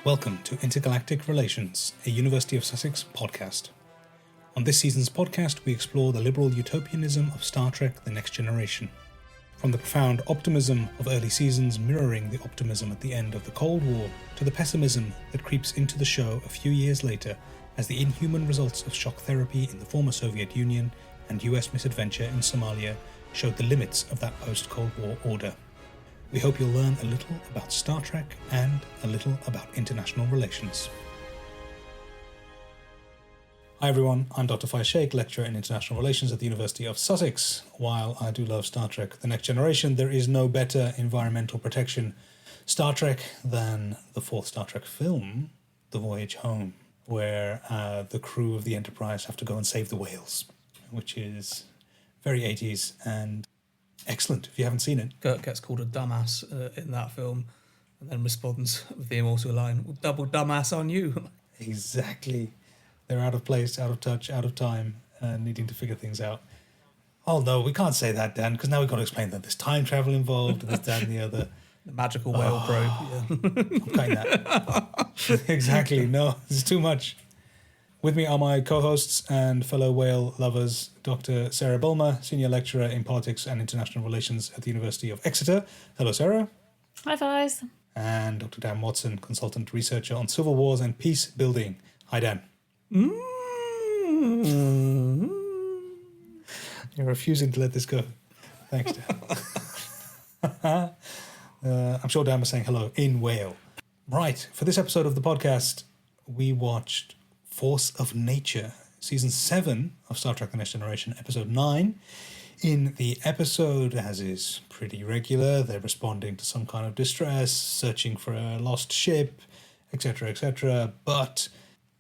Welcome to Intergalactic Relations, a University of Sussex podcast. On this season's podcast, we explore the liberal utopianism of Star Trek: The Next Generation. From the profound optimism of early seasons mirroring the optimism at the end of the Cold War, to the pessimism that creeps into the show a few years later as the inhuman results of shock therapy in the former Soviet Union and US misadventure in Somalia showed the limits of that post-Cold War order. We hope you'll learn a little about Star Trek and a little about international relations. Hi everyone, I'm Dr. Faiz Sheikh, lecturer in international relations at the University of Sussex. While I do love Star Trek: The Next Generation, there is no better environmental protection Star Trek than the fourth Star Trek film, The Voyage Home, where the crew of the Enterprise have to go and save the whales, which is very 80s and excellent if you haven't seen it. Kirk gets called a dumbass in that film and then responds with the immortal line, "Well, double dumbass on you." Exactly. They're out of place, out of touch, out of time, needing to figure things out. Oh no, we can't say that, Dan, because now we've got to explain that there's time travel involved, and this, that, and the other. The magical whale probe. Yeah. I'm cutting that. Exactly. No, this is too much. With me are my co-hosts and fellow whale lovers, Dr. Sarah Bulmer, Senior Lecturer in Politics and International Relations at the University of Exeter. Hello, Sarah. Hi, Faiz. And Dr. Dan Watson, Consultant Researcher on Civil Wars and Peace Building. Hi, Dan. You're refusing to let this go. Thanks, Dan. I'm sure Dan was saying hello in whale. Right, for this episode of the podcast, we watched Force of Nature, Season 7 of Star Trek: The Next Generation, Episode 9. In the episode, as is pretty regular, they're responding to some kind of distress, searching for a lost ship, etc., etc., but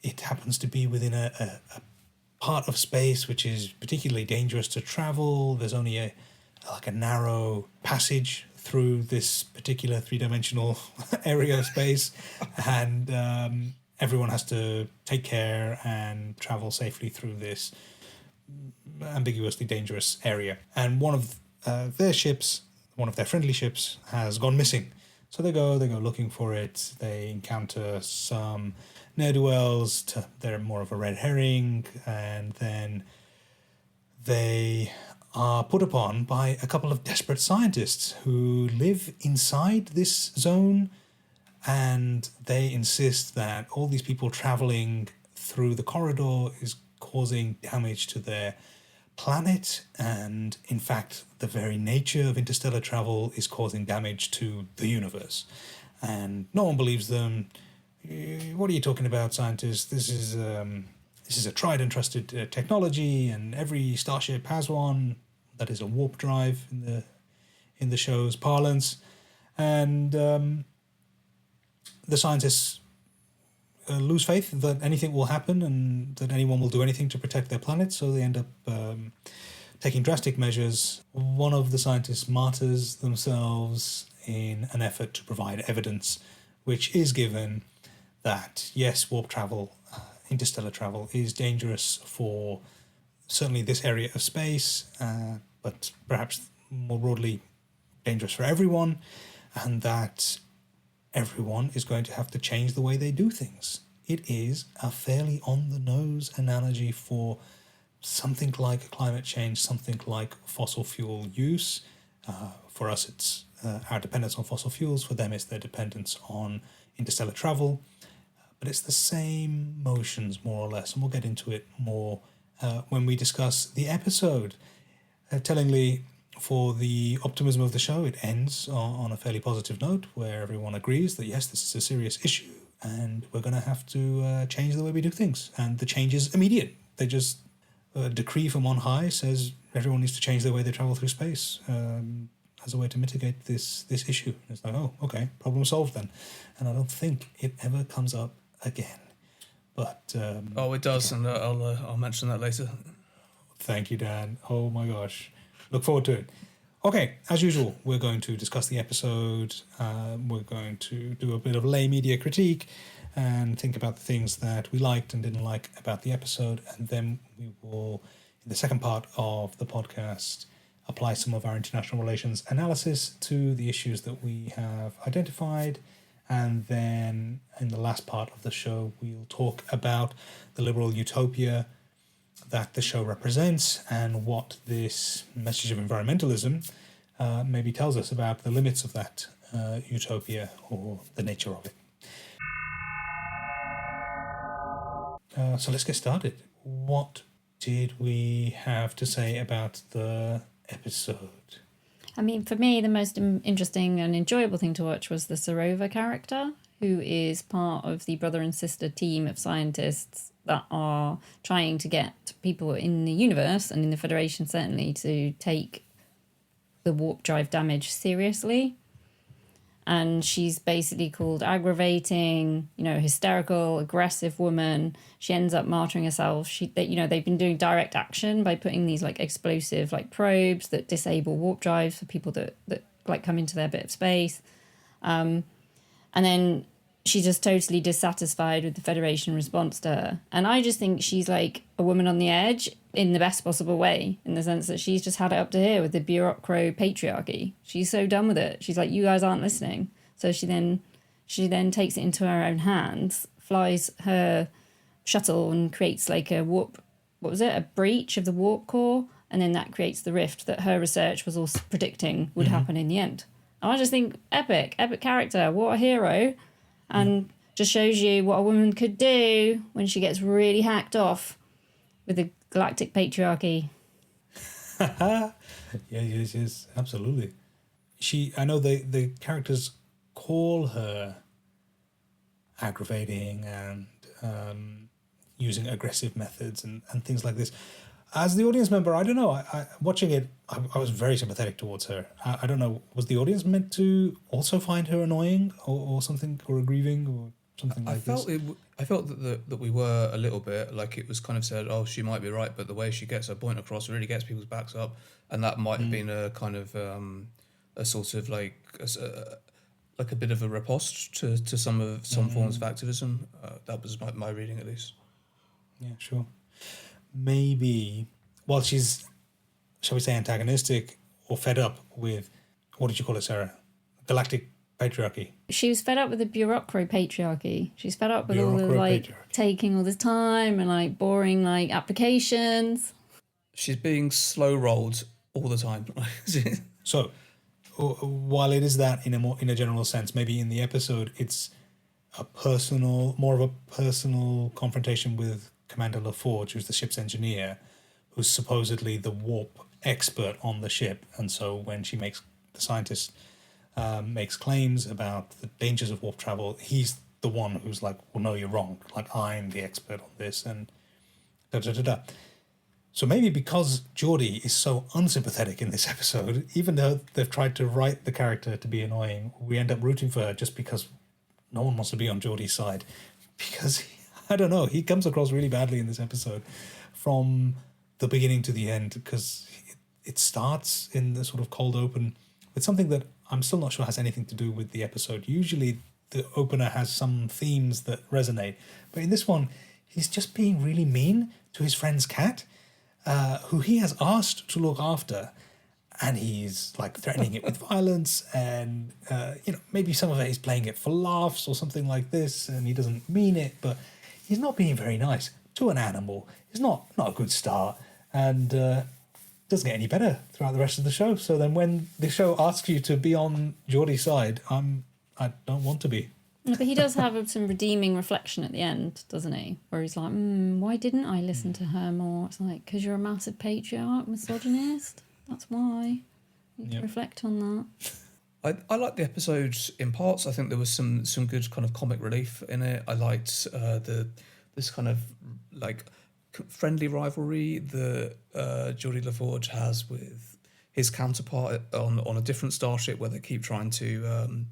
it happens to be within a part of space which is particularly dangerous to travel. There's only a narrow passage through this particular three-dimensional area of space, and everyone has to take care and travel safely through this ambiguously dangerous area. And one of their ships, one of their friendly ships, has gone missing. So they go looking for it. They encounter some ne'er-do-wells. They're more of a red herring, and then they are put upon by a couple of desperate scientists who live inside this zone, and they insist that all these people traveling through the corridor is causing damage to their planet, and in fact the very nature of interstellar travel is causing damage to the universe. And no one believes them. What are you talking about, scientists? This is a tried and trusted technology, and every starship has one. That is a warp drive in the show's parlance. And the scientists lose faith that anything will happen and that anyone will do anything to protect their planet, so they end up taking drastic measures. One of the scientists martyrs themselves in an effort to provide evidence, which is given that, yes, warp travel, interstellar travel, is dangerous for certainly this area of space, but perhaps more broadly dangerous for everyone, and that everyone is going to have to change the way they do things. It is a fairly on-the-nose analogy for something like climate change, something like fossil fuel use. For us, it's our dependence on fossil fuels. For them, it's their dependence on interstellar travel. But it's the same motions, more or less, and we'll get into it more when we discuss the episode. Tellingly, for the optimism of the show, it ends on a fairly positive note where everyone agrees that, yes, this is a serious issue and we're going to have to change the way we do things. And the change is immediate. They just, a decree from on high says everyone needs to change the way they travel through space as a way to mitigate this issue. And it's like, oh, okay, problem solved then. And I don't think it ever comes up again. But It does, yeah. And I'll mention that later. Thank you, Dan. Oh my gosh. Look forward to it. Okay, as usual, we're going to discuss the episode. We're going to do a bit of lay media critique and think about the things that we liked and didn't like about the episode. And then we will, in the second part of the podcast, apply some of our international relations analysis to the issues that we have identified And then in the last part of the show, we'll talk about the liberal utopia that the show represents and what this message of environmentalism maybe tells us about the limits of that utopia or the nature of it. So let's get started. What did we have to say about the episode? I mean, for me, the most interesting and enjoyable thing to watch was the Sarova character, who is part of the brother and sister team of scientists that are trying to get people in the universe and in the Federation certainly to take the warp drive damage seriously. And she's basically called aggravating, hysterical, aggressive woman. She ends up martyring herself. They've been doing direct action by putting these explosive probes that disable warp drives for people that come into their bit of space. And then she's just totally dissatisfied with the Federation response to her. And I just think she's like a woman on the edge in the best possible way, in the sense that she's just had it up to here with the bureaucro patriarchy. She's so done with it. She's like, you guys aren't listening. So she then takes it into her own hands, flies her shuttle and creates a warp, a breach of the warp core. And then that creates the rift that her research was also predicting would happen in the end. And I just think epic character, what a hero. And just shows you what a woman could do when she gets really hacked off with the galactic patriarchy. Yes, absolutely. I know the characters call her aggravating and using aggressive methods and things like this. As the audience member, I don't know. I watching it, I was very sympathetic towards her. I don't know. Was the audience meant to also find her annoying or something, or aggrieving, or something like this? I felt that we were a little bit like it was kind of said, oh, she might be right, but the way she gets her point across really gets people's backs up, and that might have been a kind of a sort of a bit of a riposte to some forms of activism. That was my reading, at least. Yeah, sure. Maybe while she's, shall we say, antagonistic or fed up with, what did you call it, Sarah? Galactic patriarchy. She was fed up with the bureaucro patriarchy. She's fed up with all the taking all this time and boring applications. She's being slow rolled all the time. So while it is that in a general sense, maybe in the episode it's more of a personal confrontation with Commander LaForge, who's the ship's engineer, who's supposedly the warp expert on the ship. And so when the scientist makes claims about the dangers of warp travel, he's the one who's like, well, no, you're wrong. I'm the expert on this, and da-da-da-da. So maybe because Geordie is so unsympathetic in this episode, even though they've tried to write the character to be annoying, we end up rooting for her just because no one wants to be on Geordie's side. Because I don't know, he comes across really badly in this episode from the beginning to the end, because it starts in the sort of cold open with something that I'm still not sure has anything to do with the episode. Usually the opener has some themes that resonate, but in this one, he's just being really mean to his friend's cat, who he has asked to look after, and he's threatening it with violence, and maybe some of it he's playing it for laughs or something like this, and he doesn't mean it, but he's not being very nice to an animal. It's not a good start, and doesn't get any better throughout the rest of the show. So then when the show asks you to be on Geordie's side, I don't want to be. Yeah, but he does have some redeeming reflection at the end, doesn't he? Where he's like, why didn't I listen to her more? It's like, because you're a massive patriarch, misogynist. That's why. You need to reflect on that. I liked the episode in parts. I think there was some good kind of comic relief in it. I liked this kind of friendly rivalry that Geordie LaForge has with his counterpart on a different starship, where they keep trying to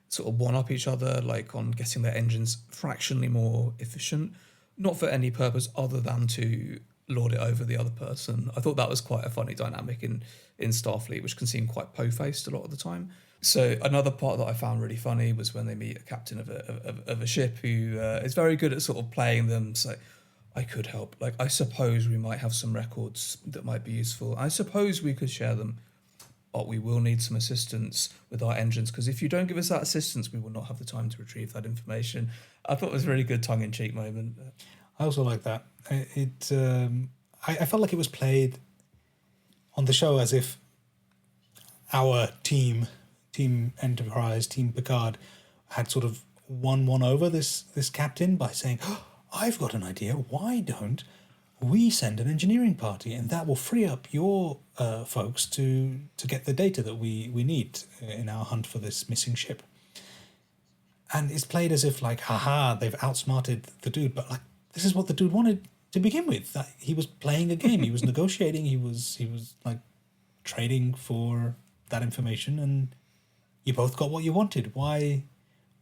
sort of one-up each other, on getting their engines fractionally more efficient, not for any purpose other than to lord it over the other person. I thought that was quite a funny dynamic in Starfleet, which can seem quite po-faced a lot of the time. So another part that I found really funny was when they meet a captain of a ship who is very good at sort of playing them. So I could help. I suppose we might have some records that might be useful. I suppose we could share them. but we will need some assistance with our engines, because if you don't give us that assistance, we will not have the time to retrieve that information. I thought it was a really good tongue-in-cheek moment. I also like that. I felt like it was played on the show as if our Team Enterprise, Team Picard, had sort of won one over this captain by saying, oh, I've got an idea. Why don't we send an engineering party, and that will free up your folks to get the data that we need in our hunt for this missing ship. And it's played as if like, haha, they've outsmarted the dude, but like this is what the dude wanted to begin with. That he was playing a game. He was negotiating. He was like trading for that information, and you both got what you wanted. Why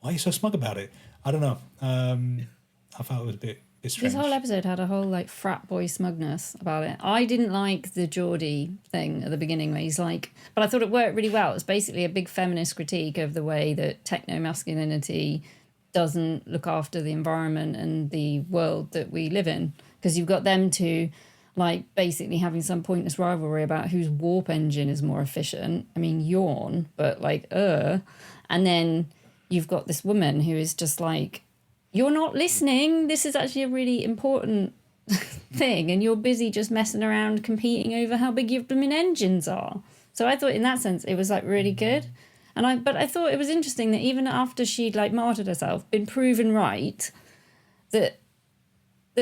are you so smug about it? I don't know. I felt it was a bit strange. This whole episode had a whole like frat boy smugness about it. I didn't like the Geordie thing at the beginning where he's like, but I thought it worked really well. It's basically a big feminist critique of the way that techno-masculinity doesn't look after the environment and the world that we live in. Because you've got them two like basically having some pointless rivalry about whose warp engine is more efficient. I mean, yawn, but like, And then you've got this woman who is just like, you're not listening. This is actually a really important thing, and you're busy just messing around competing over how big your blooming engines are. So I thought in that sense it was like really good. But I thought it was interesting that even after she'd like martyred herself, been proven right, that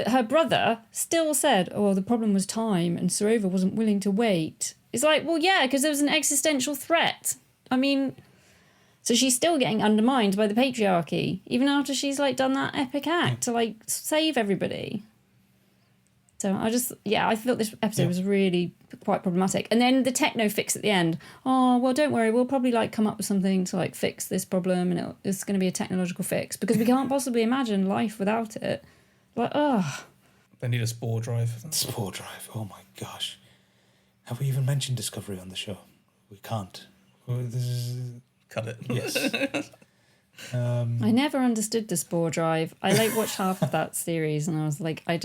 her brother still said, oh, the problem was time and Sarova wasn't willing to wait. It's like, well, yeah, because there was an existential threat. I mean, so she's still getting undermined by the patriarchy, even after she's like done that epic act to like save everybody. So I felt this episode was really quite problematic. And then the techno fix at the end. Oh, well, don't worry. We'll probably like come up with something to like fix this problem, and it's going to be a technological fix because we can't possibly imagine life without it. Like, They need a spore drive. Spore drive. Oh my gosh. Have we even mentioned Discovery on the show? We can't. This is... Cut it. Yes. I never understood the spore drive. I like watched half of that series and I was like, I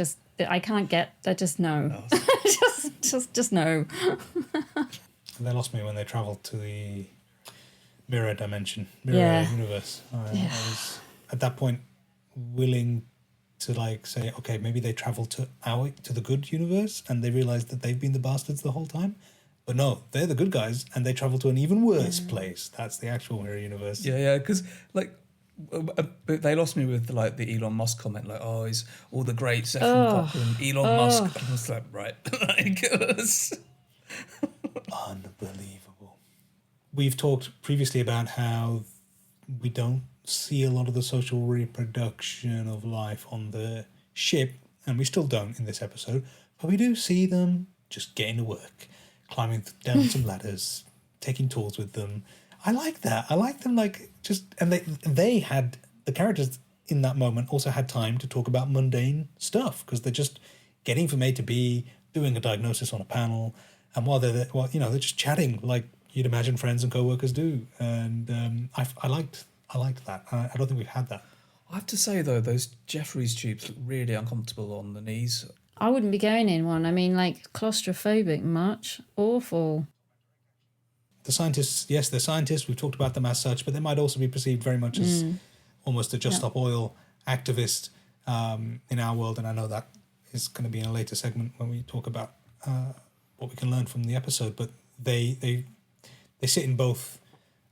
can't get. I just know. just know. They lost me when they travelled to the mirror dimension, universe. I was at that point willing to like say, okay, maybe they travelled to the good universe and they realised that they've been the bastards the whole time. But no, they're the good guys, and they travel to an even worse place. That's the actual mirror universe. Yeah, because like they lost me with like the Elon Musk comment, like, oh, he's all the greats from Cochrane, Elon Musk. I was like, right, Unbelievable. We've talked previously about how we don't see a lot of the social reproduction of life on the ship, and we still don't in this episode, but we do see them just getting to work. Climbing down some ladders, taking tools with them. I like that. I like them like just... And they had... The characters in that moment also had time to talk about mundane stuff because they're just getting from A to B, doing a diagnosis on a panel, and while they're just chatting like you'd imagine friends and co-workers do. And I liked that. I don't think we've had that. I have to say, though, those Jeffries tubes look really uncomfortable on the knees. I wouldn't be going in one. I mean, like, claustrophobic much. Awful. The scientists, yes, they're scientists. We've talked about them as such, but they might also be perceived very much as almost a Just Stop Oil activist in our world. And I know that is going to be in a later segment when we talk about what we can learn from the episode. But they sit in both...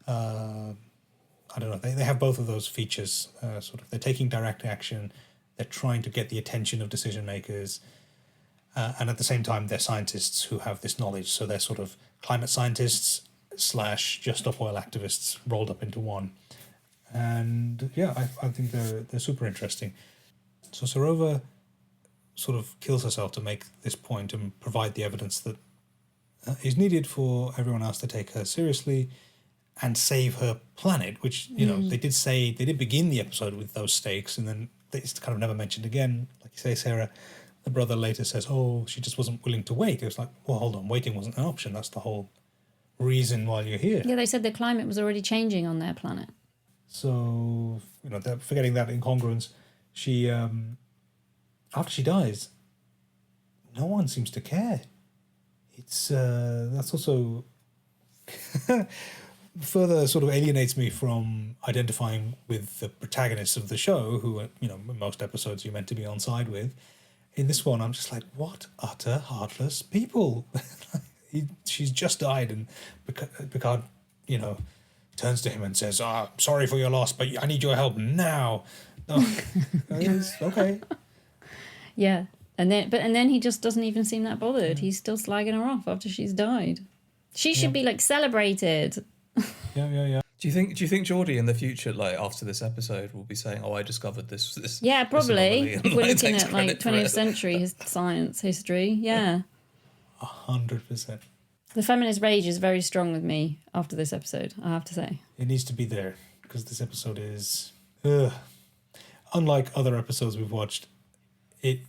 I don't know. They have both of those features. Sort of, they're taking direct action. They're trying to get the attention of decision makers. And at the same time, they're scientists who have this knowledge. So they're sort of climate scientists / Just Stop Oil activists rolled up into one. And yeah, I think they're super interesting. So Sarova sort of kills herself to make this point and provide the evidence that is needed for everyone else to take her seriously and save her planet, which, they did begin the episode with those stakes, and then it's kind of never mentioned again. Like you say, Sarah, the brother later says, oh, she just wasn't willing to wait. It was like, well, hold on, waiting wasn't an option. That's the whole reason why you're here. Yeah, they said the climate was already changing on their planet. So, they're forgetting that incongruence. She, after she dies, no one seems to care. It's, that's also further sort of alienates me from identifying with the protagonists of the show, who are, in most episodes you're meant to be on side with. In this one, I'm just like, what utter heartless people. She's just died, and Picard, turns to him and says, sorry for your loss, but I need your help now. Oh, okay. Yeah. And then he just doesn't even seem that bothered. He's still slagging her off after she's died. She should be celebrated. Yeah. Do you think Geordie in the future, after this episode, will be saying, "Oh, I discovered this"? Yeah, probably. This If we're looking at 20th century science history, yeah. 100%. The feminist rage is very strong with me after this episode, I have to say. It needs to be there because this episode is, unlike other episodes we've watched, it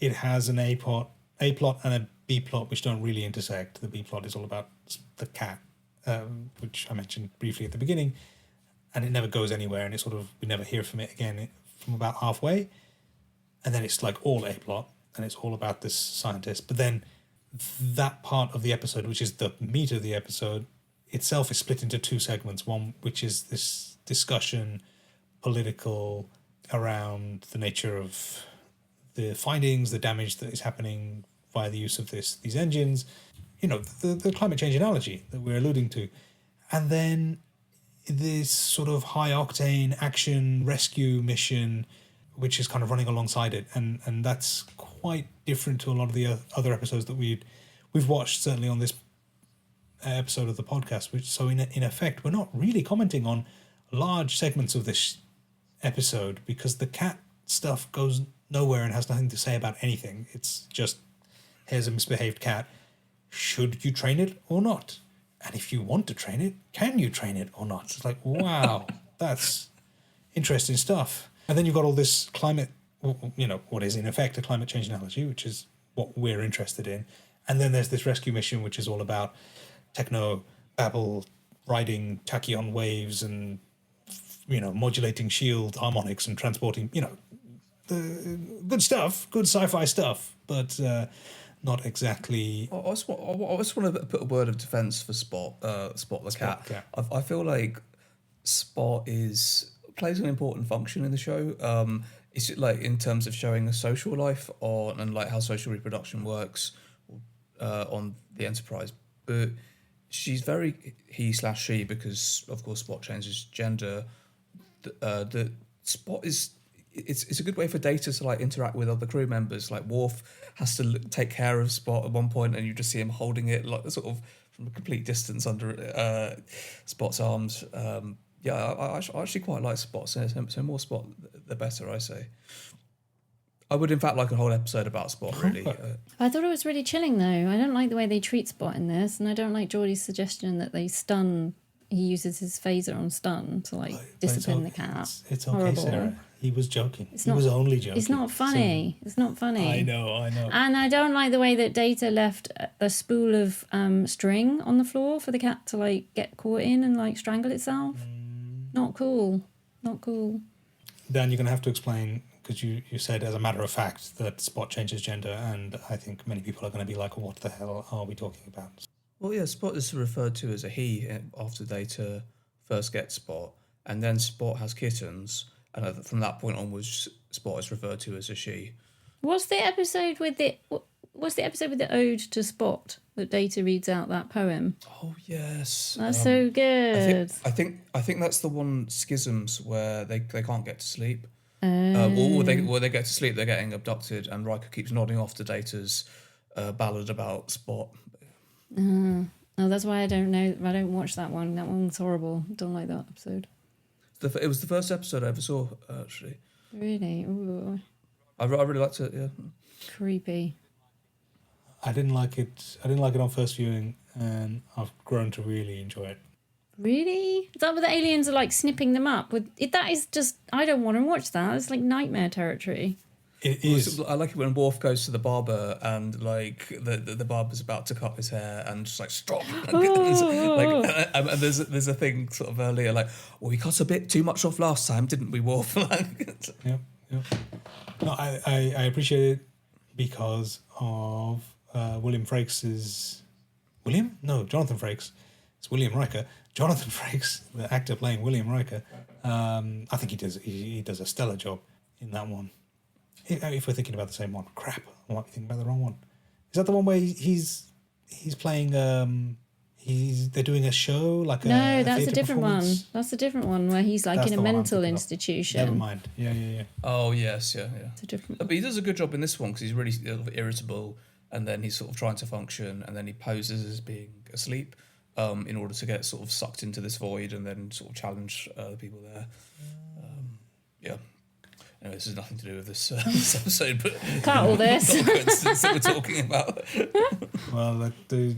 has an A plot and a B plot which don't really intersect. The B plot is all about the cat, which I mentioned briefly at the beginning, and it never goes anywhere, and we never hear from it again from about halfway, and then it's all A plot, and it's all about this scientist. But then that part of the episode, which is the meat of the episode itself, is split into two segments. One which is this discussion, political, around the nature of the findings, the damage that is happening via the use of these engines, the climate change analogy that we're alluding to. And then this sort of high octane action rescue mission, which is kind of running alongside it. And that's quite different to a lot of the other episodes that we've watched, certainly on this episode of the podcast. So in effect, we're not really commenting on large segments of this episode because the cat stuff goes nowhere and has nothing to say about anything. It's just, here's a misbehaved cat. Should you train it or not? And if you want to train it, can you train it or not? It's like, wow, that's interesting stuff. And then you've got all this climate, what is in effect a climate change analogy, which is what we're interested in. And then there's this rescue mission, which is all about techno babble, riding tachyon waves and, modulating shield harmonics and transporting, the good stuff, good sci-fi stuff, but not exactly. I just want to put a word of defence for Spot the cat. Yeah. I feel like Spot plays an important function in the show. It's in terms of showing a social life and how social reproduction works on the Enterprise, but she's very he/she because of course Spot changes gender. The Spot is. It's a good way for Data to interact with other crew members. Worf has to take care of Spot at one point, and you just see him holding it sort of from a complete distance under Spot's arms. I actually quite like Spot. So more Spot, the better, I say. I would in fact like a whole episode about Spot. Really, I thought it was really chilling though. I don't like the way they treat Spot in this, and I don't like Geordie's suggestion that they stun. He uses his phaser on stun to discipline the cat. It's okay, horrible. Sarah. He was joking. He was only joking. It's not funny. It's not funny. I know. And I don't like the way that Data left a spool of string on the floor for the cat to get caught in and strangle itself. Not cool. Dan, you're going to have to explain, because you said as a matter of fact that Spot changes gender, and I think many people are going to be like, what the hell are we talking about? Well, yeah, Spot is referred to as a he after Data first gets Spot, and then Spot has kittens, and from that point onwards, Spot is referred to as a she. What's the episode with the ode to Spot that Data reads out that poem? Oh yes, that's so good. I think that's the one, Schisms, where they can't get to sleep. Or they get to sleep, they're getting abducted, and Riker keeps nodding off to Data's ballad about Spot. Oh, that's why I don't watch that one. That one's horrible. Don't like that episode. It was the first episode I ever saw, actually. Really? Ooh. I really liked it, yeah. Creepy. I didn't like it on first viewing, and I've grown to really enjoy it. Really? Is that where the aliens are snipping them up? That is just, I don't want to watch that. It's nightmare territory. It is. I like it when Worf goes to the barber and the barber's about to cut his hair and just stop. And there's a thing sort of earlier we cut a bit too much off last time, didn't we, Worf? Yeah. No, I appreciate it because of Jonathan Frakes' It's William Riker. Jonathan Frakes, the actor playing William Riker, I think he does a stellar job in that one. If we're thinking about the same one, crap, I might be thinking about the wrong one. Is that the one where he's playing? They're doing a show like No, a that's a theatre different one. performance? That's a different one where he's like That's in a the one I'm mental thinking of. institution. Never mind. Yeah. Oh yes, yeah. It's a different. But he does a good job in this one because he's really sort of irritable, and then he's sort of trying to function, and then he poses as being asleep, in order to get sort of sucked into this void, and then sort of challenge the people there. Yeah. Anyway, this has nothing to do with this, this episode, but Cut all this. not a coincidence that we're talking about. Well, that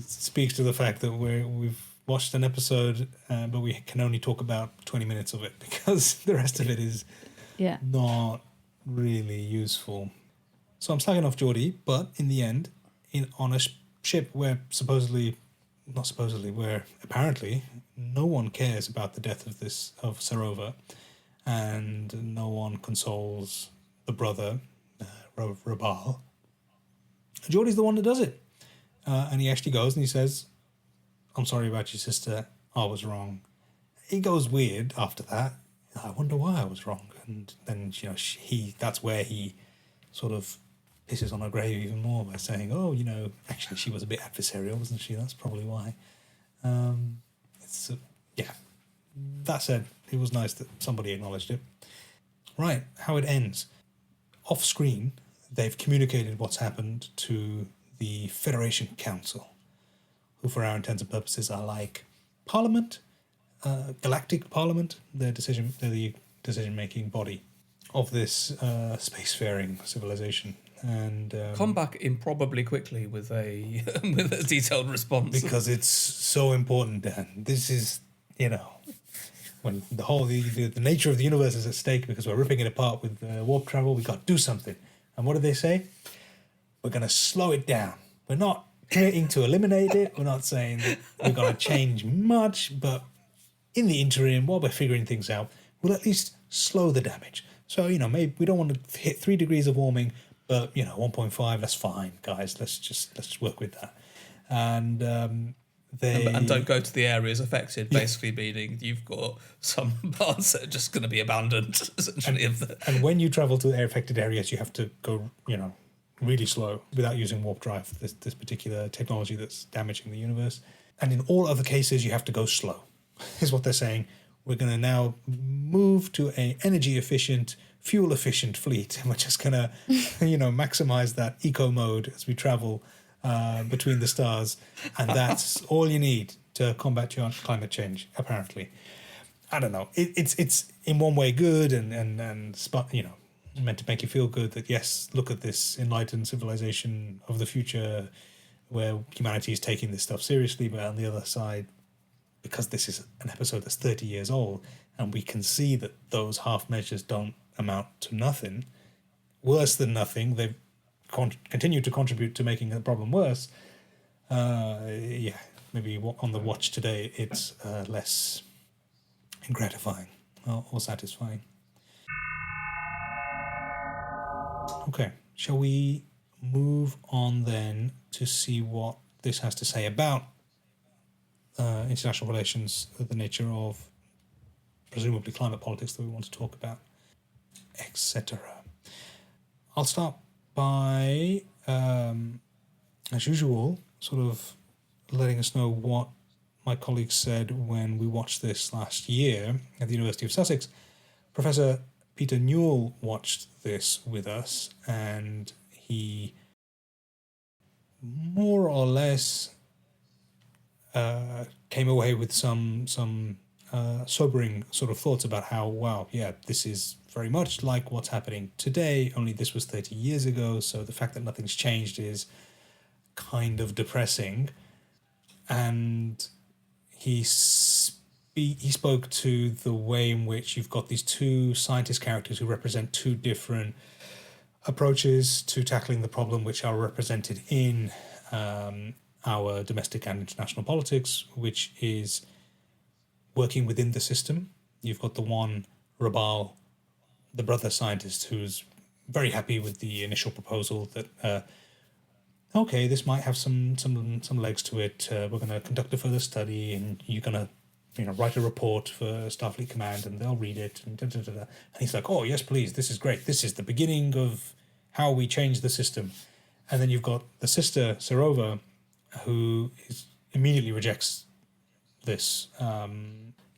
speaks to the fact that we've watched an episode, but we can only talk about 20 minutes of it because the rest of it is Yeah. not really useful. So I'm slagging off Geordie, but in the end, on a ship where where apparently no one cares about the death of Sarova, and no one consoles the brother, Rabal. Geordie's the one that does it. And he actually goes and he says, "I'm sorry about your sister. I was wrong." He goes weird after that. I wonder why I was wrong. And then, that's where he sort of pisses on her grave even more by saying, "Oh, actually she was a bit adversarial, wasn't she? That's probably why." That said, it was nice that somebody acknowledged it. Right, how it ends. Off screen, they've communicated what's happened to the Federation Council, who for our intents and purposes are like Parliament, Galactic Parliament. They're the decision-making body of this spacefaring civilization. And Come back improbably quickly with a with a detailed response. because it's so important, Dan. This is, when the nature of the universe is at stake because we're ripping it apart with warp travel, we got to do something. And what do they say? We're going to slow it down. We're not committing to eliminate it. We're not saying that we're going to change much, but in the interim, while we're figuring things out, we'll at least slow the damage. So, maybe we don't want to hit 3 degrees of warming, but, 1.5, that's fine, guys. Let's work with that. And and don't go to the areas affected, basically meaning you've got some parts that are just going to be abandoned, essentially. And when you travel to affected areas, you have to go, really slow without using warp drive, this particular technology that's damaging the universe. And in all other cases, you have to go slow, is what they're saying. We're going to now move to an energy-efficient, fuel-efficient fleet, and we're just going to, maximize that eco mode as we travel between the stars, and that's all you need to combat your climate change, apparently. I don't know. It's in one way good and meant to make you feel good that, yes, look at this enlightened civilization of the future where humanity is taking this stuff seriously, but on the other side, because this is an episode that's 30 years old and we can see that those half measures don't amount to nothing, worse than nothing, they've continue to contribute to making the problem worse. Maybe on the watch today, it's less gratifying or satisfying. Okay, shall we move on then to see what this has to say about international relations, the nature of presumably climate politics that we want to talk about, etc. I'll start by, as usual, sort of letting us know what my colleagues said when we watched this last year at the University of Sussex. Professor Peter Newell watched this with us, and he more or less came away with some sobering sort of thoughts about how, wow, yeah, this is very much like what's happening today, only this was 30 years ago, so the fact that nothing's changed is kind of depressing. And he spoke to the way in which you've got these two scientist characters who represent two different approaches to tackling the problem, which are represented in our domestic and international politics, which is working within the system. You've got the one, Rabal, the brother scientist, who's very happy with the initial proposal that okay, this might have some legs to it. We're going to conduct a further study, and you're going to write a report for Starfleet Command, and they'll read it, and And he's like, oh yes, please, this is great. This is the beginning of how we change the system. And then you've got the sister Sarova, who immediately rejects this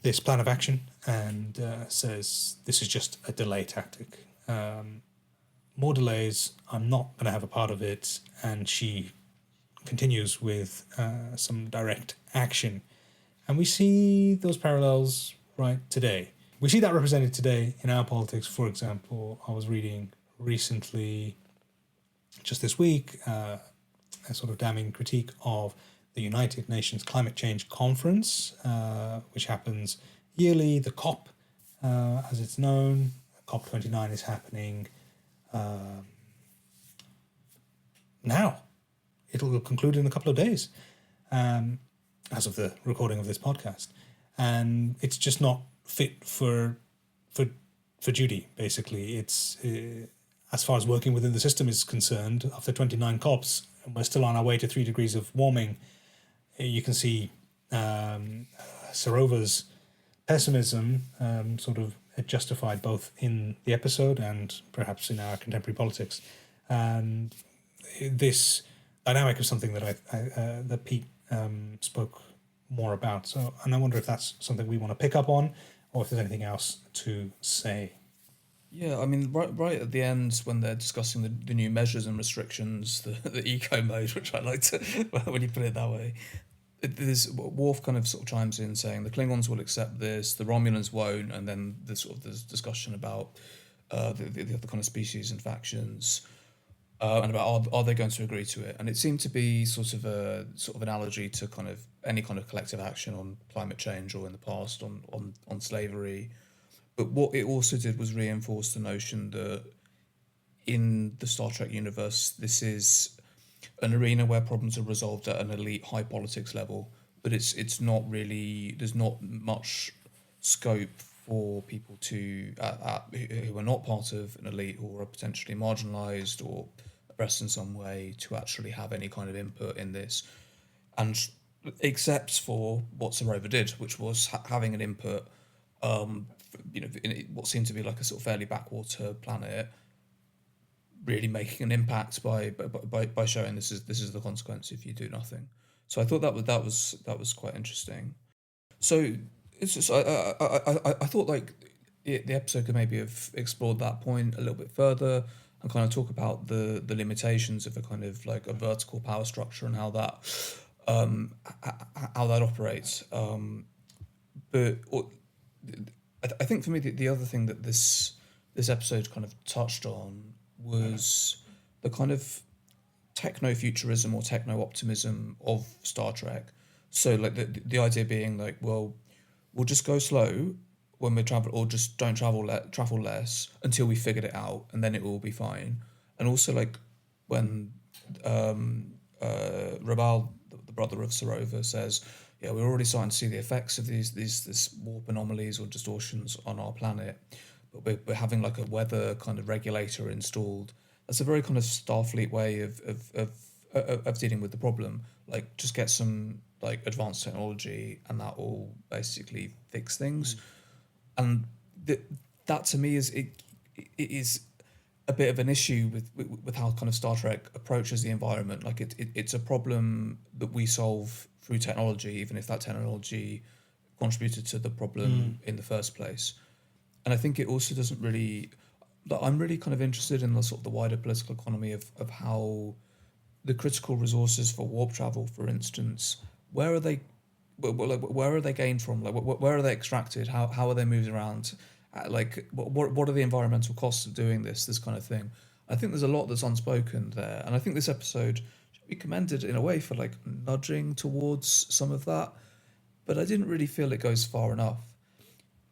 this plan of action and says this is just a delay tactic. More delays. I'm not going to have a part of it. And she continues with some direct action. And we see those parallels right today. We see that represented today in our politics. For example, I was reading recently, just this week, a sort of damning critique of the United Nations Climate Change Conference, which happens yearly, the COP, as it's known. COP29 is happening now. It'll conclude in a couple of days, as of the recording of this podcast. And it's just not fit for duty, basically. It's... as far as working within the system is concerned, after 29 COPs, we're still on our way to 3 degrees of warming. You can see Sarova's pessimism sort of justified both in the episode and perhaps in our contemporary politics. And this dynamic is something that that Pete spoke more about. So, and I wonder if that's something we want to pick up on, or if there's anything else to say. Yeah, I mean, right at the end when they're discussing the new measures and restrictions, the eco mode, which I like to when you put it that way, there's Worf kind of sort of chimes in saying the Klingons will accept this, the Romulans won't, and then there's discussion about the other kind of species and factions, and about are they going to agree to it? And it seemed to be sort of analogy to kind of any kind of collective action on climate change or in the past on slavery. But what it also did was reinforce the notion that in the Star Trek universe, this is an arena where problems are resolved at an elite high politics level, but it's not really, there's not much scope for people to who are not part of an elite or are potentially marginalised or oppressed in some way to actually have any kind of input in this, and except for what Sarova did, which was having an input. In what seemed to be like a sort of fairly backwater planet, really making an impact by showing this is the consequence if you do nothing. So I thought that was quite interesting. So it's just I thought like the episode could maybe have explored that point a little bit further and kind of talk about the limitations of a kind of like a vertical power structure and how that operates. But I think for me the other thing that this episode kind of touched on was the kind of techno-futurism or techno-optimism of Star Trek. So like the idea being like, well, we'll just go slow when we travel, or just don't travel less until we figured it out, and then it will be fine. And also like when Raval, the brother of Sarova, says, yeah, we're already starting to see the effects of these warp anomalies or distortions on our planet, but we're having like a weather kind of regulator installed. That's a very kind of Starfleet way of dealing with the problem. Like, just get some like advanced technology, and that will basically fix things. And that to me is it is a bit of an issue with how kind of Star Trek approaches the environment. Like it's a problem that we solve through technology, even if that technology contributed to the problem in the first place. And I think it also doesn't really... I'm really kind of interested in the sort of the wider political economy of how the critical resources for warp travel, for instance, where are they gained from? Like, where are they extracted? How are they moved around? Like, what are the environmental costs of doing this kind of thing? I think there's a lot that's unspoken there, and I think this episode should be commended in a way for like nudging towards some of that, but I didn't really feel it goes far enough.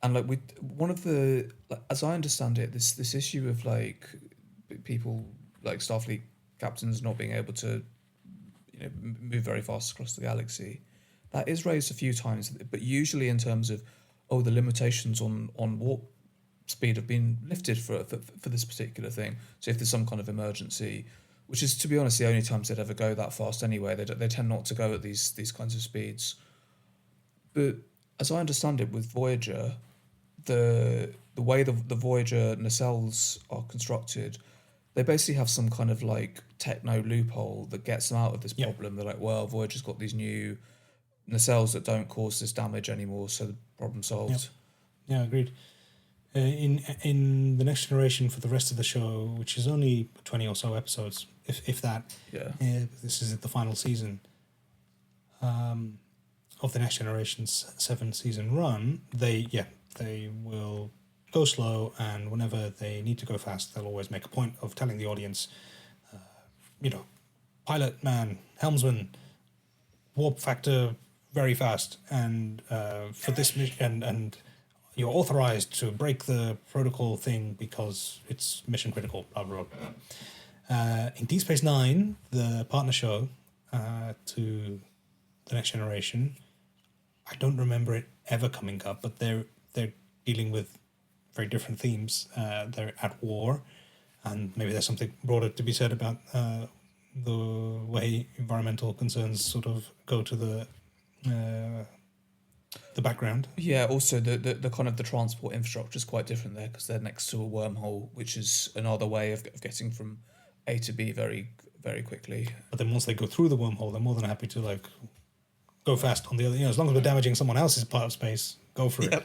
And like one of the, like, as I understand it, this issue of like people like Starfleet captains not being able to, move very fast across the galaxy, that is raised a few times, but usually in terms of, the limitations on warp speed have been lifted for this particular thing. So if there's some kind of emergency, which is, to be honest, the only times they'd ever go that fast anyway. They tend not to go at these kinds of speeds. But as I understand it, with Voyager, the way the Voyager nacelles are constructed, they basically have some kind of like techno loophole that gets them out of this problem. They're like, well, Voyager's got these new nacelles that don't cause this damage anymore, so the problem solved. Yeah, agreed. In the Next Generation, for the rest of the show, which is only 20 or so episodes, if that. Yeah. This is the final season of the Next Generation's 7-season run. They will go slow, and whenever they need to go fast, they'll always make a point of telling the audience, pilot man, helmsman, warp factor very fast, and for this mission, and you're authorized to break the protocol thing because it's mission critical, blah, blah, blah. In Deep Space Nine, the partner show to the Next Generation, I don't remember it ever coming up, but they're dealing with very different themes. They're at war, and maybe there's something broader to be said about the way environmental concerns sort of go to the background. Yeah, also the kind of the transport infrastructure is quite different there because they're next to a wormhole, which is another way of getting from A to B very, very quickly. But then once they go through the wormhole, they're more than happy to like go fast on the other. As long as we're damaging someone else's part of space, go for it.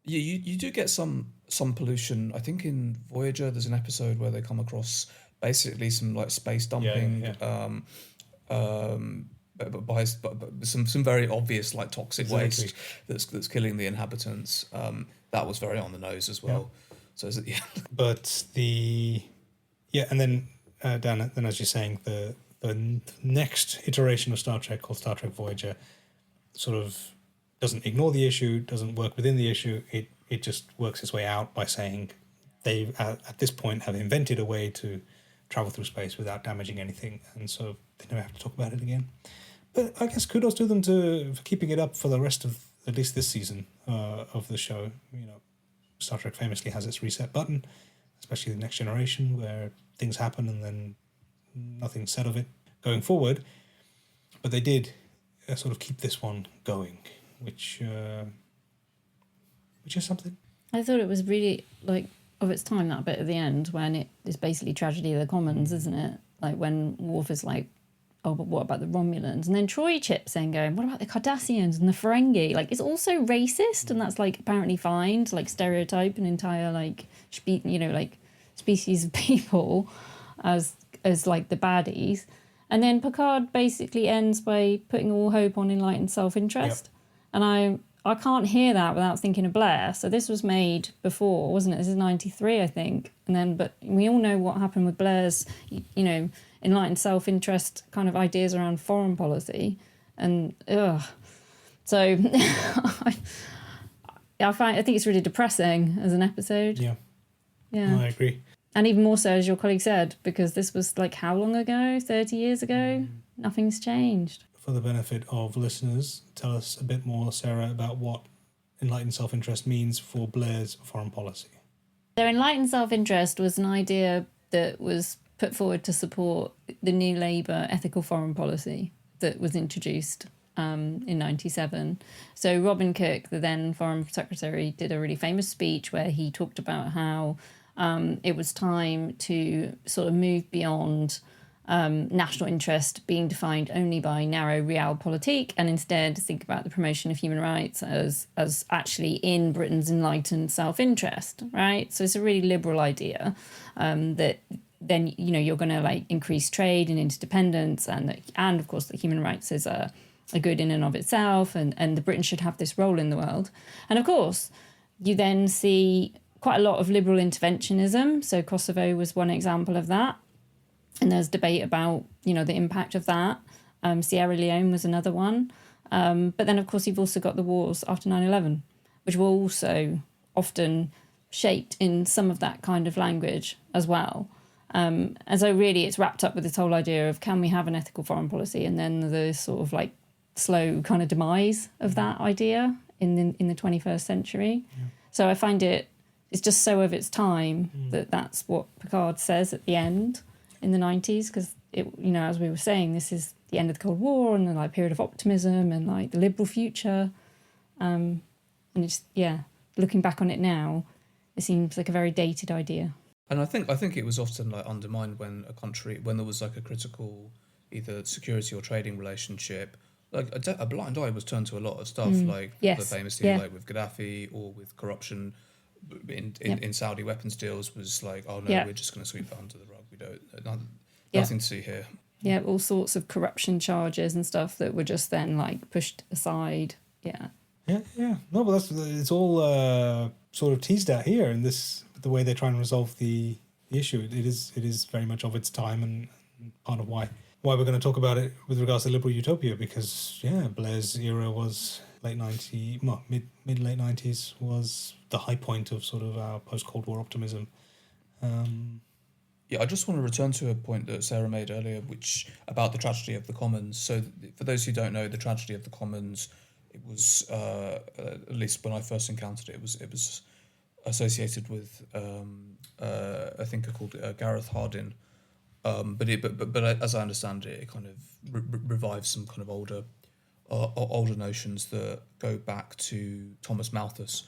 Yeah, you do get some pollution. I think in Voyager there's an episode where they come across basically some like space dumping. But some very obvious like toxic waste that's killing the inhabitants. That was very on the nose as well. So But and then Dan, then as you're saying, the next iteration of Star Trek called Star Trek Voyager sort of doesn't ignore the issue, doesn't work within the issue. It just works its way out by saying they at this point have invented a way to travel through space without damaging anything, and so they never have to talk about it again. But I guess kudos to them for keeping it up for the rest of at least this season of the show. Star Trek famously has its reset button, especially the Next Generation, where things happen and then nothing's said of it going forward. But they did sort of keep this one going, which is something. I thought it was really like of its time, that bit at the end when it is basically tragedy of the commons, isn't it? Like when Worf is like, oh, but what about the Romulans? And then Troy chips in going, what about the Cardassians and the Ferengi? Like, it's also racist, and that's like apparently fine to like stereotype an entire like species of people as like the baddies. And then Picard basically ends by putting all hope on enlightened self-interest. Yep. And I can't hear that without thinking of Blair. So this was made before, wasn't it? This is 93, I think. And then, but we all know what happened with Blair's, enlightened self-interest kind of ideas around foreign policy. And, So I think it's really depressing as an episode. Yeah. Yeah. I agree. And even more so, as your colleague said, because this was like how long ago? 30 years ago? Nothing's changed. For the benefit of listeners, tell us a bit more, Sarah, about what enlightened self-interest means for Blair's foreign policy. So enlightened self-interest was an idea that was put forward to support the New Labour ethical foreign policy that was introduced in 97. So Robin Cook, the then Foreign Secretary, did a really famous speech where he talked about how it was time to sort of move beyond national interest being defined only by narrow realpolitik, and instead think about the promotion of human rights as actually in Britain's enlightened self-interest, right? So it's a really liberal idea that then you're going to like increase trade and interdependence, and of course that human rights is a good in and of itself, and the Britain should have this role in the world. And of course you then see quite a lot of liberal interventionism. So Kosovo was one example of that. And there's debate about, the impact of that. Sierra Leone was another one. But then, of course, you've also got the wars after 9/11, which were also often shaped in some of that kind of language as well. And so really it's wrapped up with this whole idea of can we have an ethical foreign policy, and then the sort of like slow kind of demise of that idea in the 21st century. Yeah. So I find it's just so of its time that that's what Picard says at the end in the 90s, because as we were saying, this is the end of the Cold War and the like period of optimism and like the liberal future, and it's looking back on it now, it seems like a very dated idea. And I think it was often like undermined when there was like a critical either security or trading relationship. Like a blind eye was turned to a lot of stuff, famously like with Gaddafi or with corruption in Saudi weapons deals was like, oh no, we're just going to sweep that under the rug. We don't nothing to see here. Yeah, all sorts of corruption charges and stuff that were just then like pushed aside. Yeah. Yeah. No, but it's all sort of teased out here in this, the way they try and resolve the issue. It is very much of its time and part of why we're going to talk about it with regards to liberal utopia, because Blair's era was mid late 90s was the high point of sort of our post Cold War optimism. I just want to return to a point that Sarah made earlier, which about the tragedy of the commons. So for those who don't know, the tragedy of the commons, it was at least when I first encountered it, it was associated with a thinker called Gareth Hardin. But as I understand it, it kind of revives some kind of older notions that go back to Thomas Malthus,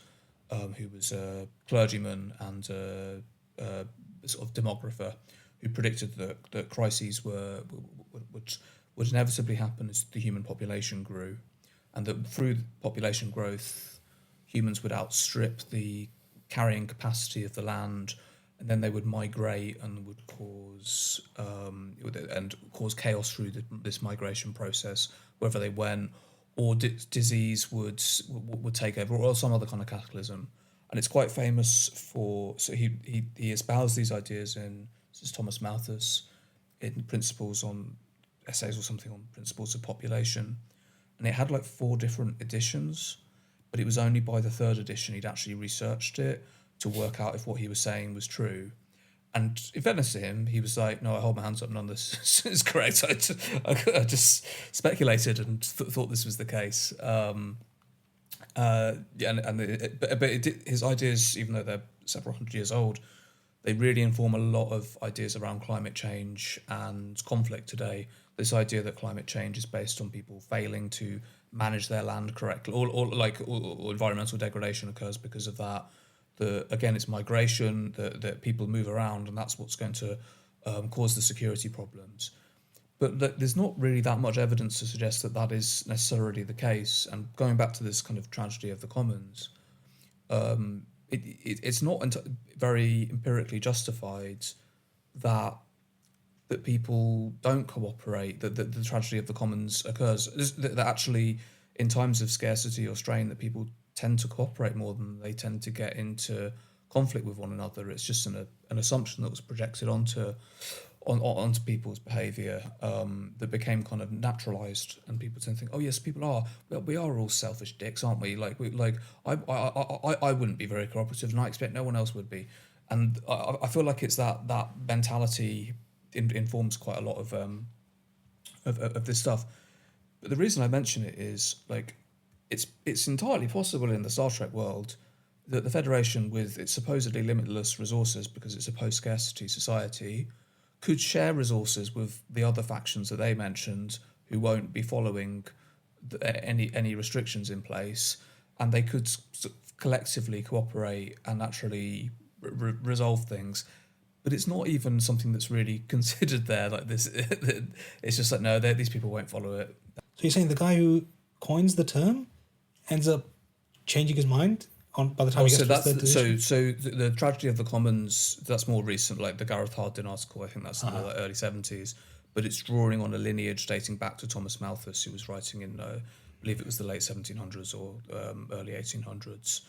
who was a clergyman and a sort of demographer, who predicted that crises would inevitably happen as the human population grew, and that through population growth, humans would outstrip the carrying capacity of the land, and then they would migrate and would cause chaos through this migration process wherever they went, or disease would take over, or some other kind of cataclysm. And it's quite famous for, so he espoused these ideas in, this is Thomas Malthus, in essays or something on principles of population, and it had like 4 different editions, but it was only by the 3rd edition he'd actually researched it to work out if what he was saying was true. And in fairness to him, he was like, no, I hold my hands up, none of this is correct. I just speculated and thought this was the case. His ideas, even though they're several hundred years old, they really inform a lot of ideas around climate change and conflict today. This idea that climate change is based on people failing to manage their land correctly, or environmental degradation occurs because of that. Again, it's migration, that people move around, and that's what's going to cause the security problems. But there's not really that much evidence to suggest that is necessarily the case. And going back to this kind of tragedy of the commons, it's not very empirically justified that people don't cooperate, that the tragedy of the commons occurs, that actually in times of scarcity or strain that people tend to cooperate more than they tend to get into conflict with one another. It's just an assumption that was projected onto people's behaviour that became kind of naturalised, and people tend to think, oh yes, we are all selfish dicks, aren't we? I wouldn't be very cooperative, and I expect no one else would be. And I feel like it's that mentality informs quite a lot of this stuff. But the reason I mention it is like it's entirely possible in the Star Trek world that the Federation, with its supposedly limitless resources because it's a post-scarcity society, could share resources with the other factions that they mentioned who won't be following any restrictions in place, and they could collectively cooperate and actually resolve things. But it's not even something that's really considered there. Like this, it's just like, no, these people won't follow it. So you're saying the guy who coins the term ends up changing his mind by the time he gets to the third edition? So the tragedy of the commons, that's more recent, like the Gareth Hardin article, I think that's more like early 70s, but it's drawing on a lineage dating back to Thomas Malthus, who was writing in, I believe it was the late 1700s or early 1800s.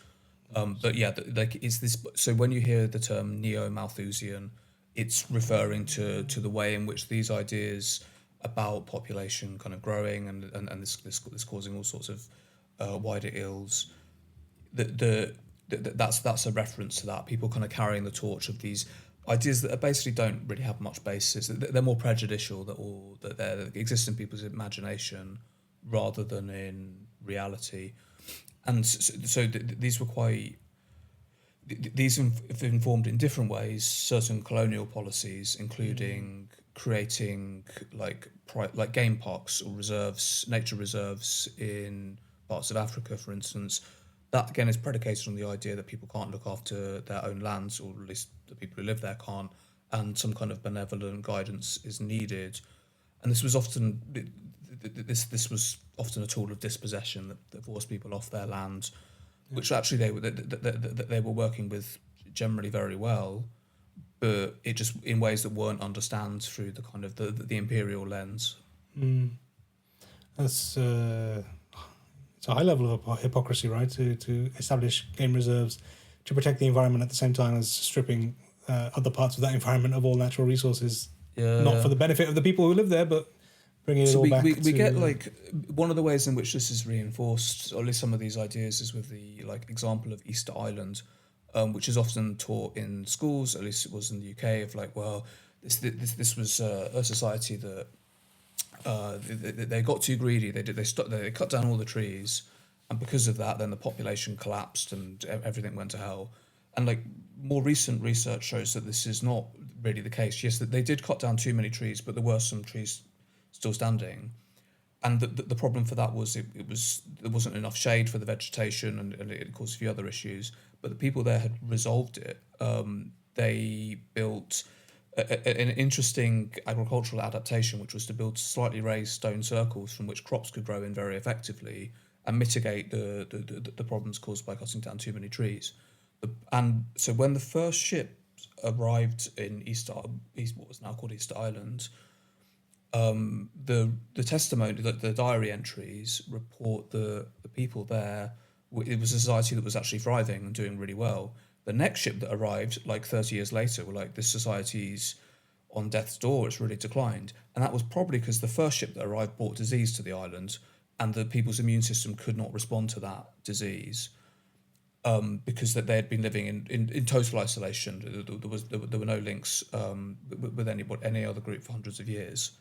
But yeah, it's this. So when you hear the term neo-Malthusian, it's referring to the way in which these ideas about population kind of growing and this causing all sorts of wider ills. That's a reference to that. People kind of carrying the torch of these ideas that basically don't really have much basis. They're more prejudicial, that they exist in people's imagination rather than in reality. And so these were quite. These have informed in different ways certain colonial policies, including creating like game parks or reserves, nature reserves in parts of Africa, for instance. That again is predicated on the idea that people can't look after their own lands, or at least the people who live there can't, and some kind of benevolent guidance is needed. And this was often this was often a tool of dispossession that forced people off their land, which actually they were working with generally very well, but it just in ways that weren't understood through the kind of the imperial lens. That's it's a high level of hypocrisy, right? To establish game reserves to protect the environment at the same time as stripping other parts of that environment of all natural resources, not for the benefit of the people who live there, but bringing it all back. We get like one of the ways in which this is reinforced, or at least some of these ideas, is with the like example of Easter Island, which is often taught in schools. At least it was in the UK. Of like, well, this was a society that they got too greedy. They cut down all the trees, and because of that, then the population collapsed and everything went to hell. And like more recent research shows that this is not really the case. Yes, that they did cut down too many trees, but there were some trees still standing. And the problem for that was there wasn't enough shade for the vegetation, and it caused a few other issues. But the people there had resolved it. They built an interesting agricultural adaptation, which was to build slightly raised stone circles from which crops could grow in very effectively and mitigate the problems caused by cutting down too many trees. And so when the first ship arrived in what was now called Easter Island, the testimony, the diary entries report the people there. It was a society that was actually thriving and doing really well. The next ship that arrived, like 30 years later, were like, this society's on death's door, it's really declined. And that was probably because the first ship that arrived brought disease to the island, and the people's immune system could not respond to that disease, because that they had been living in total isolation. There were no links with any other group for hundreds of years.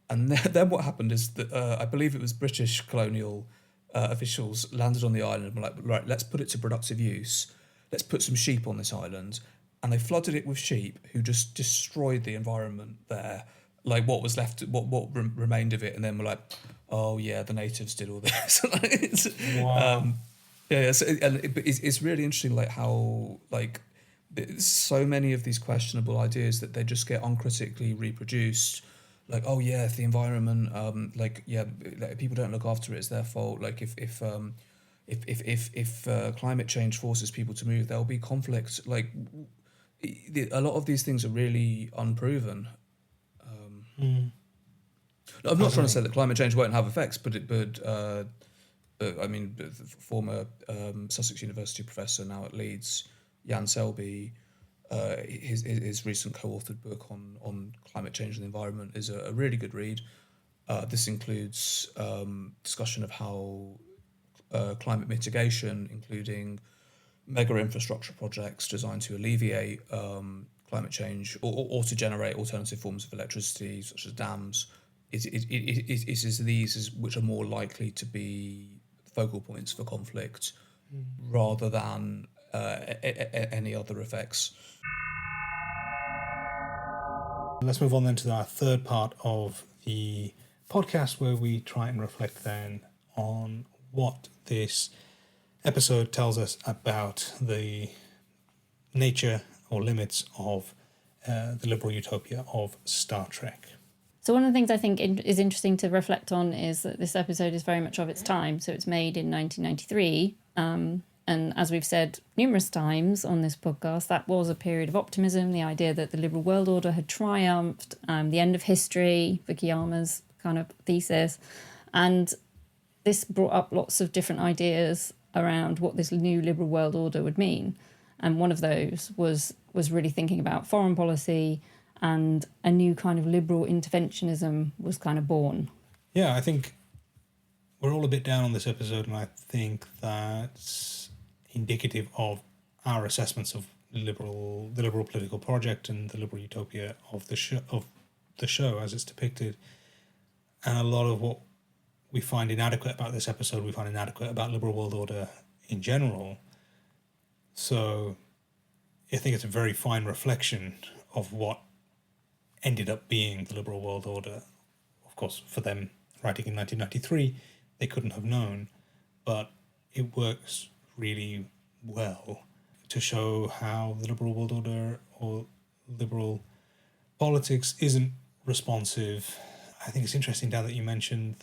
And then what happened is that I believe it was British colonial officials landed on the island and were like, right, let's put it to productive use. Let's put some sheep on this island. And they flooded it with sheep who just destroyed the environment there. Like what was left, what remained of it. And then we're like, oh yeah, the natives did all this. Wow. It's really interesting, like how like so many of these questionable ideas that they just get uncritically reproduced. Like, oh yeah, if the environment, like people don't look after it, it's their fault. Like if climate change forces people to move, there'll be conflict. Like a lot of these things are really unproven. I'm not trying to say that climate change won't have effects, but I mean, the former Sussex University professor now at Leeds, Jan Selby, his recent co-authored book on climate change and the environment is a really good read. This includes discussion of how climate mitigation, including mega infrastructure projects designed to alleviate climate change or to generate alternative forms of electricity, such as dams, is these which are more likely to be focal points for conflict rather than any other effects. Let's move on then to our third part of the podcast, where we try and reflect then on what this episode tells us about the nature or limits of the liberal utopia of Star Trek. So one of the things I think is interesting to reflect on is that this episode is very much of its time. So it's made in 1993. And as we've said numerous times on this podcast, that was a period of optimism, the idea that the liberal world order had triumphed, the end of history, Fukuyama's kind of thesis. And this brought up lots of different ideas around what this new liberal world order would mean. And one of those was really thinking about foreign policy, and a new kind of liberal interventionism was kind of born. Yeah, I think we're all a bit down on this episode, and I think that's indicative of our assessments of the liberal political project and the liberal utopia of the show as it's depicted. And a lot of what we find inadequate about this episode, we find inadequate about liberal world order in general. So I think it's a very fine reflection of what ended up being the liberal world order. Of course, for them writing in 1993, they couldn't have known, but it works really well to show how the liberal world order or liberal politics isn't responsive. I think it's interesting, Dan, that you mentioned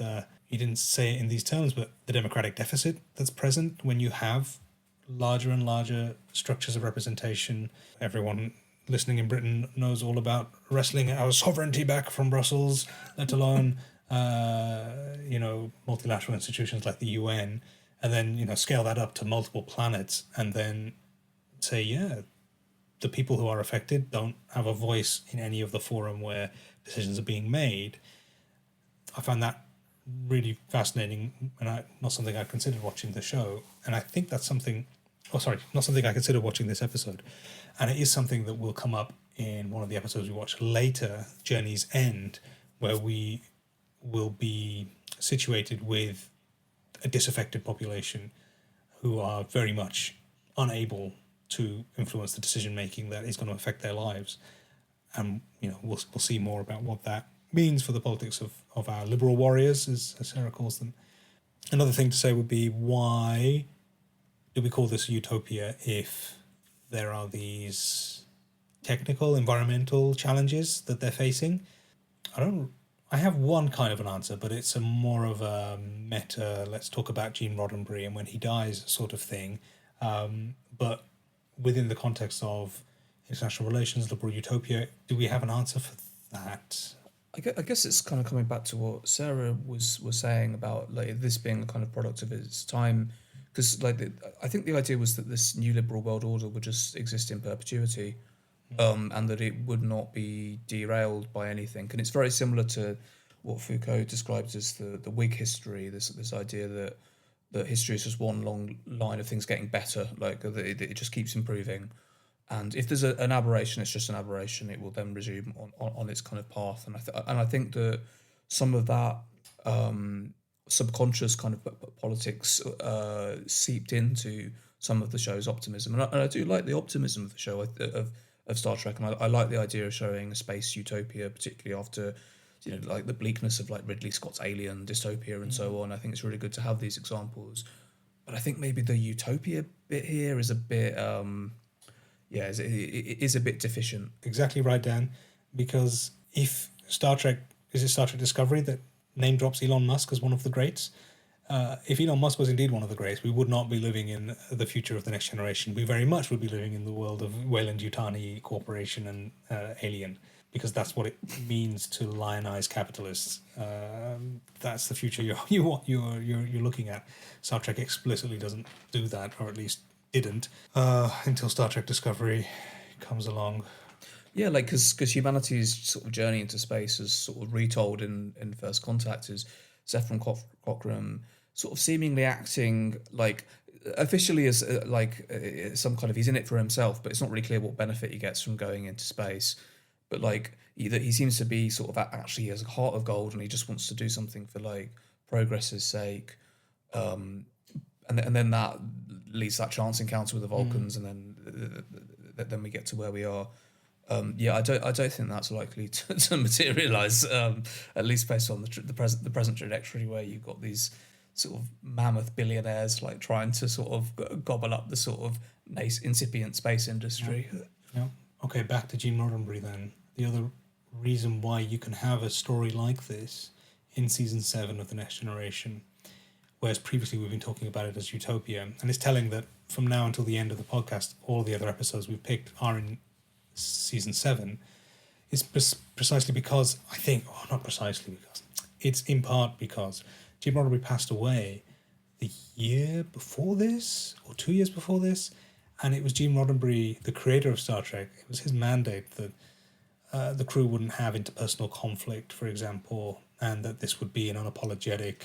you didn't say it in these terms, but the democratic deficit that's present when you have larger and larger structures of representation. Everyone listening in Britain knows all about wrestling our sovereignty back from Brussels, let alone multilateral institutions like the UN, and then scale that up to multiple planets, and then say, the people who are affected don't have a voice in any of the forum where decisions are being made. I find that really fascinating, and not something I considered watching the show. And I think that's something. Not something I considered watching this episode, and it is something that will come up in one of the episodes we watch later, Journey's End, where we will be situated with a disaffected population who are very much unable to influence the decision making that is going to affect their lives. And we'll see more about what that means for the politics of our liberal warriors, as Sarah calls them. Another thing to say would be, why do we call this utopia if there are these technical, environmental challenges that they're facing? I have one kind of an answer, but it's a more of a meta, let's talk about Gene Roddenberry and when he dies sort of thing. But within the context of international relations, liberal utopia, do we have an answer for that? I guess it's kind of coming back to what Sarah was saying about this being a kind of product of its time, because I think the idea was that this new liberal world order would just exist in perpetuity, and that it would not be derailed by anything. And it's very similar to what Foucault describes as the Whig history. This idea that history is just one long line of things getting better, that it just keeps improving. And if there's an aberration, it's just an aberration. It will then resume on its kind of path. And I think that some of that subconscious kind of politics seeped into some of the show's optimism. And I do like the optimism of the show of Star Trek. And I like the idea of showing a space utopia, particularly after the bleakness of Ridley Scott's Alien dystopia and so on. I think it's really good to have these examples. But I think maybe the utopia bit here is a bit. It is a bit deficient. Exactly right, Dan. Because if Star Trek Discovery that name drops Elon Musk as one of the greats? If Elon Musk was indeed one of the greats, we would not be living in the future of the next generation. We very much would be living in the world of Weyland-Yutani Corporation and Alien, because that's what it means to lionize capitalists. That's the future you're looking at. Star Trek explicitly doesn't do that, or at least didn't, until Star Trek Discovery comes along. Yeah, because humanity's sort of journey into space is sort of retold in First Contact as Zefram Cochrane sort of seemingly acting officially as some kind of, he's in it for himself, but it's not really clear what benefit he gets from going into space. But he seems to be sort of actually has a heart of gold, and he just wants to do something for progress's sake. And then that leads to that chance encounter with the Vulcans, and then we get to where we are. I don't think that's likely to materialise, at least based on the present trajectory, where you've got these sort of mammoth billionaires trying to sort of gobble up the sort of incipient space industry. Yeah. Okay, back to Gene Roddenberry then. The other reason why you can have a story like this in season 7 of The Next Generation, whereas previously we've been talking about it as utopia, and it's telling that from now until the end of the podcast, all the other episodes we've picked are in season 7, is precisely because, I think, not precisely because, it's in part because Gene Roddenberry passed away the year before this, or 2 years before this, and it was Gene Roddenberry, the creator of Star Trek, it was his mandate that the crew wouldn't have interpersonal conflict, for example, and that this would be an unapologetic,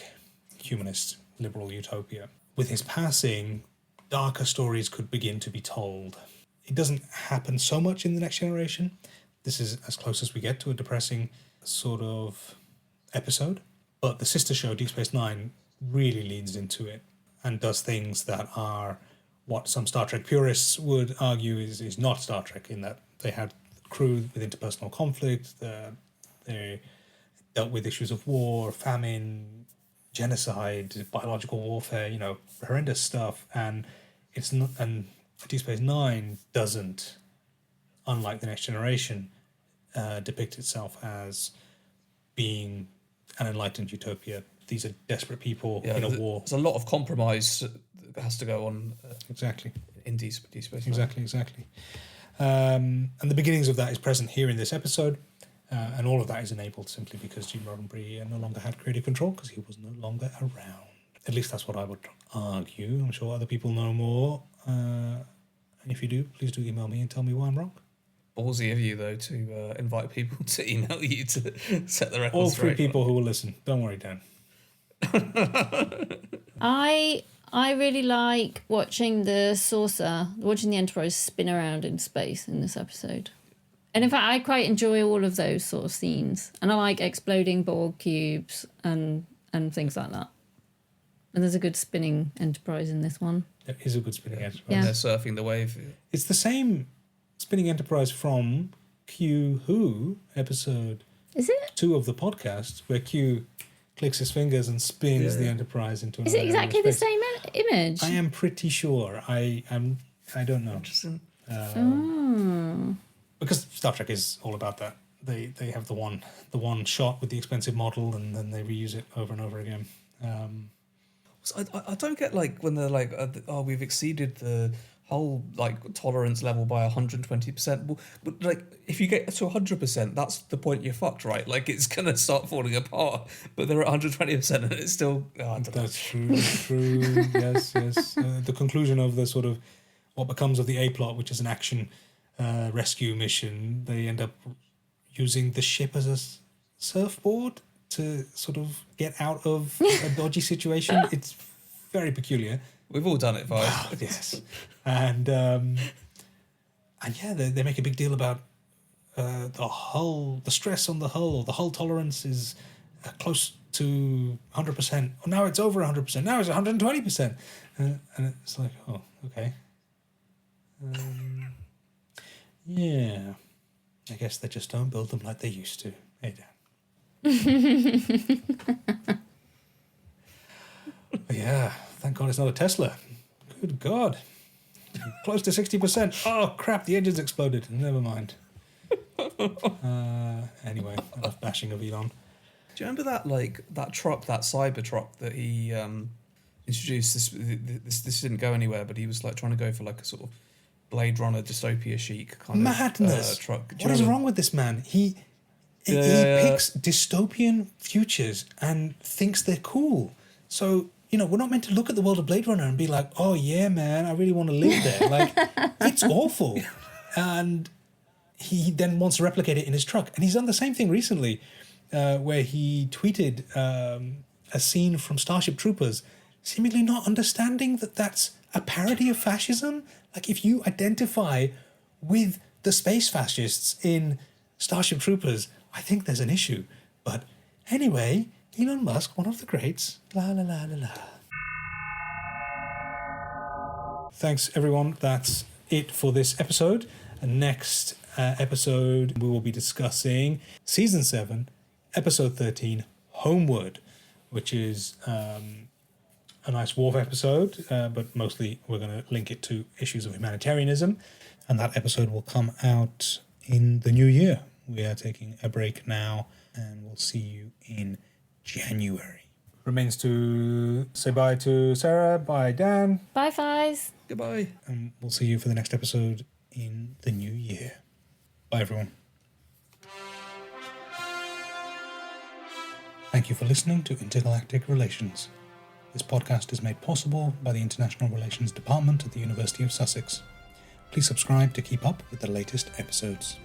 humanist, liberal utopia. With his passing, darker stories could begin to be told. It doesn't happen so much in The Next Generation. This is as close as we get to a depressing sort of episode. But the sister show, Deep Space Nine, really leans into it and does things that are what some Star Trek purists would argue is not Star Trek, in that they had crew with interpersonal conflict. They dealt with issues of war, famine, genocide, biological warfare, horrendous stuff. And it's not, and Deep Space Nine doesn't, unlike The Next Generation, depict itself as being an enlightened utopia. These are desperate people in a war. There's a lot of compromise that has to go on. Exactly. In Deep Space Nine. Exactly. And the beginnings of that is present here in this episode. And all of that is enabled simply because Gene Roddenberry no longer had creative control because he was no longer around. At least that's what I would argue. I'm sure other people know more. And if you do, please do email me and tell me why I'm wrong. Ballsy of you, though, to invite people to email you to set the record All straight. 3 people who will listen. Don't worry, Dan. I really like watching watching the Enterprise spin around in space in this episode. And in fact, I quite enjoy all of those sort of scenes. And I like exploding Borg cubes and things like that. And there's a good spinning Enterprise in this one. There is a good spinning Enterprise. Yeah. They're surfing the wave. It's the same spinning Enterprise from Q Who, episode Is it? 2 of the podcast, where Q clicks his fingers and spins the Enterprise into another Is it exactly the space. same image? I am pretty sure. I don't know. Because Star Trek is all about that. They have the one shot with the expensive model, and then they reuse it over and over again. So I don't get when they're we've exceeded the whole tolerance level by 120%. But if you get to 100%, that's the point you're fucked, right? It's gonna start falling apart. But they're at 120%, and it's still. I don't know. That's true. Yes. The conclusion of the sort of what becomes of the A plot, which is an action rescue mission, they end up using the ship as a surfboard to sort of get out of a dodgy situation. It's very peculiar. We've all done it, Faiz. Yes. And yeah, they make a big deal about the stress on the hull. The hull tolerance is close to 100%. Oh, now it's over 100%. Now it's 120%. And it's like, oh, okay. Yeah. I guess they just don't build them like they used to. Hey, Dan. Yeah, thank God it's not a Tesla. Good God. Close to 60%. Oh, crap, the engine's exploded. Never mind. Anyway, enough bashing of Elon. Do you remember that truck, that cyber truck that he introduced? This didn't go anywhere, but he was trying to go for a sort of Blade Runner dystopia chic kind Madness. of truck. What is wrong with this man? He picks dystopian futures and thinks they're cool. So, we're not meant to look at the world of Blade Runner and be like, oh, yeah, man, I really want to live there. It's awful. And he then wants to replicate it in his truck. And he's done the same thing recently, where he tweeted a scene from Starship Troopers, seemingly not understanding that that's a parody of fascism. If you identify with the space fascists in Starship Troopers, I think there's an issue. But anyway, Elon Musk, one of the greats. La la la la la. Thanks, everyone. That's it for this episode. Next episode, we will be discussing Season 7, Episode 13, Homeward, which is a nice Worf episode, but mostly we're going to link it to issues of humanitarianism. And that episode will come out in the new year. We are taking a break now, and we'll see you in January. Remains to say bye to Sarah, bye Dan. Bye, Faiz. Goodbye. And we'll see you for the next episode in the new year. Bye, everyone. Thank you for listening to Intergalactic Relations. This podcast is made possible by the International Relations Department at the University of Sussex. Please subscribe to keep up with the latest episodes.